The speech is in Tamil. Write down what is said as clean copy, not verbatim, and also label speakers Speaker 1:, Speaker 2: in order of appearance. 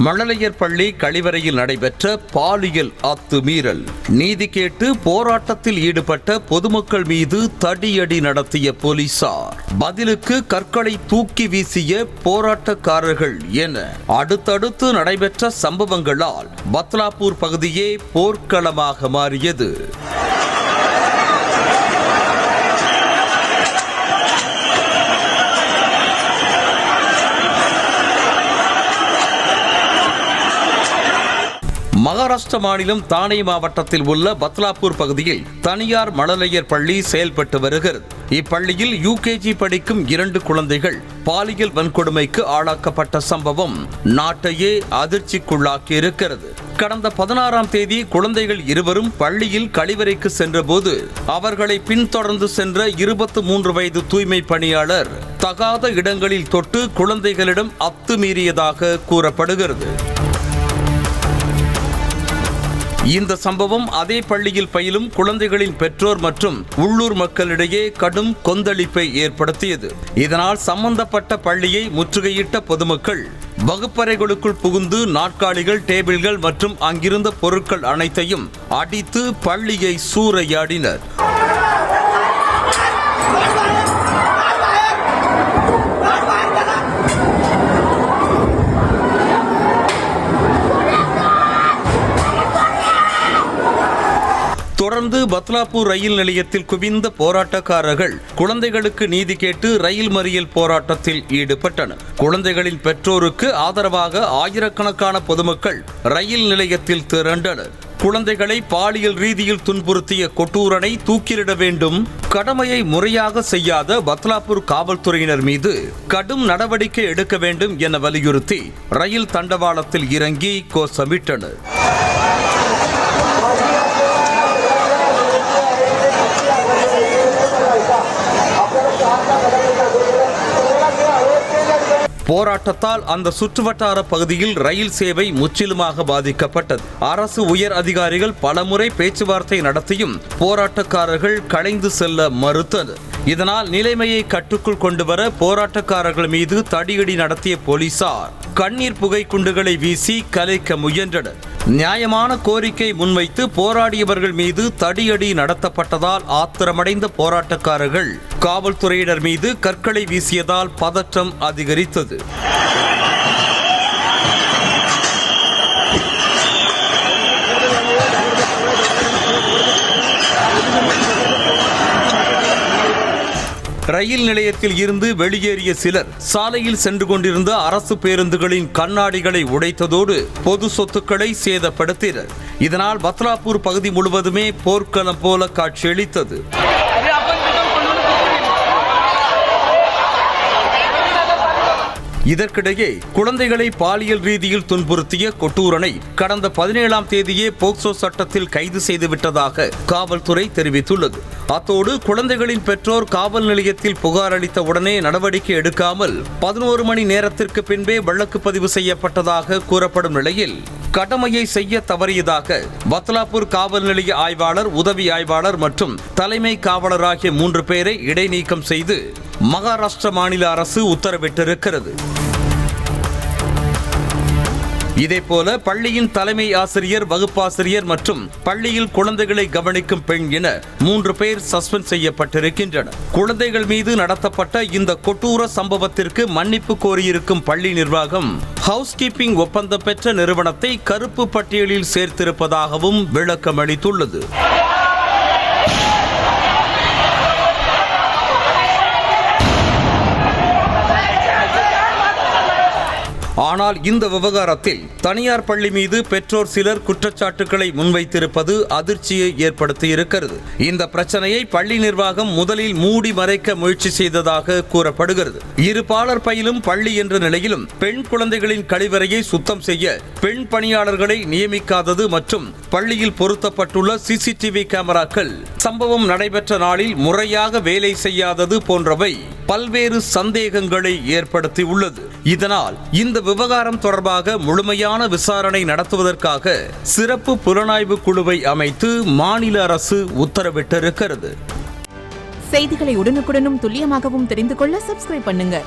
Speaker 1: மழலையர் பள்ளி கழிவறையில் நடைபெற்ற பாலியல் அத்துமீறல். நீதி கேட்டு போராட்டத்தில் ஈடுபட்ட பொதுமக்கள் மீது தடியடி நடத்திய போலீசார். பதிலுக்கு கற்களை தூக்கி வீசிய போராட்டக்காரர்கள் என அடுத்தடுத்து நடைபெற்ற சம்பவங்களால் பத்லாப்பூர் பகுதியே போர்க்களமாக மாறியது. மகாராஷ்டிர மாநிலம் தானே மாவட்டத்தில் உள்ள பத்லாப்பூர் பகுதியில் தனியார் மழலையர் பள்ளி செயல்பட்டு வருகிறது. இப்பள்ளியில் யூகேஜி படிக்கும் 2 குழந்தைகள் பாலியல் வன்கொடுமைக்கு ஆளாக்கப்பட்ட சம்பவம் நாட்டையே அதிர்ச்சிக்குள்ளாக்கி இருக்கிறது. கடந்த 16ஆம் தேதி குழந்தைகள் இருவரும் பள்ளியில் கழிவறைக்கு சென்றபோது அவர்களை பின்தொடர்ந்து சென்ற 23 வயது தூய்மை பணியாளர் தகாத இடங்களில் தொட்டு குழந்தைகளிடம் அத்துமீறியதாக கூறப்படுகிறது. இந்த சம்பவம் அதே பள்ளியில் பயிலும் குழந்தைகளின் பெற்றோர் மற்றும் உள்ளூர் மக்களிடையே கடும் கொந்தளிப்பை ஏற்படுத்தியது. இதனால் சம்பந்தப்பட்ட பள்ளியை முற்றுகையிட்ட பொதுமக்கள் வகுப்பறைகளுக்குள் புகுந்து நாற்காலிகள், டேபிள்கள் மற்றும் அங்கிருந்த பொருட்கள் அனைத்தையும் அடித்து பள்ளியை சூறையாடினர். தொடர்ந்து பத்லாப்பூர் ரயில் நிலையத்தில் குவிந்த போராட்டக்காரர்கள் குழந்தைகளுக்கு நீதி கேட்டு ரயில் மறியல் போராட்டத்தில் ஈடுபட்டனர். குழந்தைகளின் பெற்றோருக்கு ஆதரவாக ஆயிரக்கணக்கான பொதுமக்கள் ரயில் நிலையத்தில் திரண்டனர். குழந்தைகளை பாலியல் ரீதியில் துன்புறுத்திய கொட்டூரனை தூக்கிலிட வேண்டும், கடமையை முறையாக செய்யாத பத்லாப்பூர் காவல்துறையினர் மீது கடும் நடவடிக்கை எடுக்க வேண்டும் என வலியுறுத்தி ரயில் தண்டவாளத்தில் இறங்கி கோஷமிட்டனர். போராட்டத்தால் அந்த சுற்றுவட்டார பகுதியில் ரயில் சேவை முற்றிலுமாக பாதிக்கப்பட்டது. அரசு உயர் அதிகாரிகள் பலமுறை பேச்சுவார்த்தை நடத்தியும் போராட்டக்காரர்கள் கலைந்து செல்ல மறுத்தனர். இதனால் நிலைமையை கட்டுக்குள் கொண்டுவர போராட்டக்காரர்கள் மீது தடியடி நடத்திய போலீசார் கண்ணீர் புகை குண்டுகளை வீசி கலைக்க முயன்றனர். நியாயமான கோரிக்கை முன்வைத்து போராடியவர்கள் மீது தடியடி நடத்தப்பட்டதால் ஆத்திரமடைந்த போராட்டக்காரர்கள் காவல்துறையினர் மீது கற்களை வீசியதால் பதற்றம் அதிகரித்தது. ரயில் நிலையத்தில் இருந்து வெளியேறிய சிலர் சாலையில் சென்று கொண்டிருந்த அரசு பேருந்துகளின் கண்ணாடிகளை உடைத்ததோடு பொது சொத்துக்களை சேதப்படுத்தினர். இதனால் பத்லாப்பூர் பகுதி முழுவதுமே போர்க்களம் போல காட்சியளித்தது. இதற்கிடையே குழந்தைகளை பாலியல் ரீதியில் துன்புறுத்திய கொட்டூரனை கடந்த 17ஆம் தேதியே போக்சோ சட்டத்தில் கைது செய்துவிட்டதாக காவல்துறை தெரிவித்துள்ளது. அத்தோடு குழந்தைகளின் பெற்றோர் காவல் நிலையத்தில் புகார் அளித்த உடனே நடவடிக்கை எடுக்காமல் 11 மணி நேரத்திற்கு பின்பே வழக்கு பதிவு செய்யப்பட்டதாக கூறப்படும் நிலையில் கடமையை செய்ய தவறியதாக பத்லாப்பூர் காவல் நிலைய ஆய்வாளர், உதவி ஆய்வாளர் மற்றும் தலைமை காவலர் ஆகிய 3 பேரை இடைநீக்கம் செய்து மகாராஷ்டிர மாநில அரசு உத்தரவிட்டிருக்கிறது. இதேபோல பள்ளியின் தலைமை ஆசிரியர், வகுப்பாசிரியர் மற்றும் பள்ளியில் குழந்தைகளை கவனிக்கும் பெண் என 3 பேர் சஸ்பெண்ட் செய்யப்பட்டிருக்கின்றனர். குழந்தைகள் மீது நடத்தப்பட்ட இந்த கொடூர சம்பவத்திற்கு மன்னிப்பு கோரியிருக்கும் பள்ளி நிர்வாகம் ஹவுஸ் கீப்பிங் ஒப்பந்தம் பெற்ற நிறுவனத்தை கருப்பு பட்டியலில் சேர்த்திருப்பதாகவும் விளக்கம் அளித்துள்ளது. ஆனால் இந்த விவகாரத்தில் தனியார் பள்ளி மீது பெற்றோர் சிலர் குற்றச்சாட்டுகளை முன்வைத்திருப்பது அதிர்ச்சியை ஏற்படுத்தியிருக்கிறது. இந்த பிரச்சனையை பள்ளி நிர்வாகம் முதலில் மூடி மறைக்க முயற்சி செய்ததாக கூறப்படுகிறது. இருபாலர் பயிலும் பள்ளி என்ற நிலையிலும் பெண் குழந்தைகளின் கழிவறையை சுத்தம் செய்ய பெண் பணியாளர்களை நியமிக்காதது மற்றும் பள்ளியில் பொருத்தப்பட்டுள்ள சிசிடிவி கேமராக்கள் சம்பவம் நடைபெற்ற நாளில் முறையாக வேலை செய்யாதது போன்றவை பல்வேறு சந்தேகங்களை ஏற்படுத்தியுள்ளது. இதனால் இந்த விவகாரம் தொடர்பாக முழுமையான விசாரணை நடத்துவதற்காக சிறப்பு புலனாய்வு குழுவை அமைத்து மாநில அரசு உத்தரவிட்டிருக்கிறது.
Speaker 2: செய்திகளை உடனுக்குடனும் துல்லியமாகவும் தெரிந்து கொள்ள சப்ஸ்கிரைப் பண்ணுங்க.